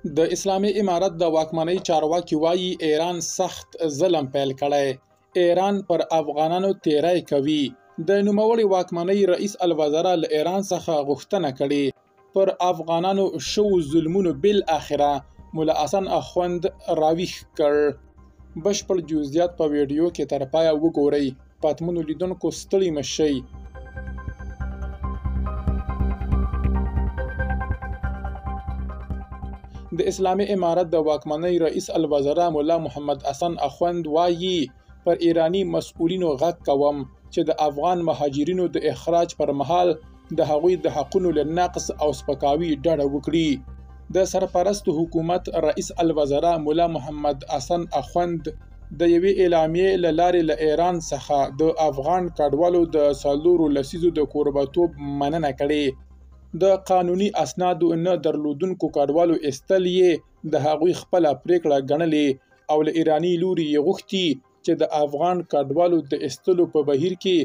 د اسلامي امارت د واکمنۍ چارواکي وایي ایران سخت ظلم پیل کړی. ایران پر افغانانو تیری کوي. د نوموړي واکمنۍ رئیس الوزرا له ایران څخه غوښتنه کړې پر افغانانو شوو ظلمونو بالاخره مولا حسن اخوند راویښ کړ. بشپړ جزئیات په ویډیو کې تر پایه وګورئ. پاتمنو لیدونکو ستړي مه شئ. د اسلامي امارت د واکمنۍ رئیس الوزرا مولا محمد حسن اخوند وایي پر ایرانی مسؤلینو غږ کوم چې د افغان مهاجرینو د اخراج پر مهال د هغوی د حقونو له نقض او سپکاوي ډډه وکړي. د سرپرست حکومت رئیس الوزرا مولا محمد حسن اخوند د یوې اعلامیې له لارې له ایران څخه د افغان کډوالو د 4 لسیزو د کوربتوب مننه کړې. د قانوني اسنادو نه درلودونکو کډوالو ایستل یې د هغوی خپله پریکړه ګڼلې او له ایراني لوري یې غوښتي چې د افغان کډوالو د ایستلو په بهیر کې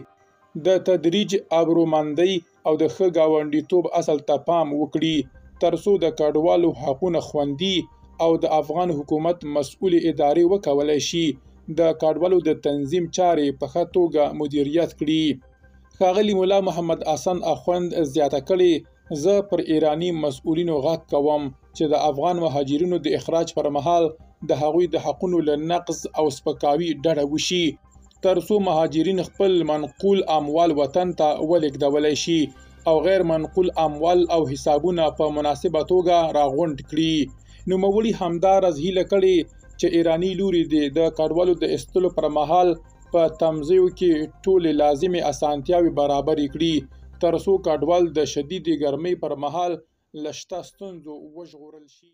د تدریج ابرومندۍ او د ښه ګاونډیتوب اصل ته پام وکړي تر څو د کډوالو حقونه خوندي او د افغان حکومت مسؤل ادارې وکولای شي د کډوالو د تنظیم چارې په ښه توګه مدیریت کړي. ښاغلي مولا محمد حسن اخوند زیاته کړې زه پر ایرانی مسؤلینو غږ کوم چې د افغان مهاجرینو د اخراج پر مهال د هغوی د حقونو له نقض او سپکاوي ډډه وشي تر څو مهاجرین خپل منقول اموال وطن ته ولېږدولی شي او غیر منقول اموال او حسابونه په مناسبه توګه راغونډ کړي. نوموړي همداراز هیله کړې چې ایرانی لوري د کډوالو د ایستلو پر مهال په تمځایو کې ټولې لازمې اسانتیاوې برابرې کړي تر څو کډوال د شدیدې ګرمۍ پر مهال له شته ستونزو وژغورل شي.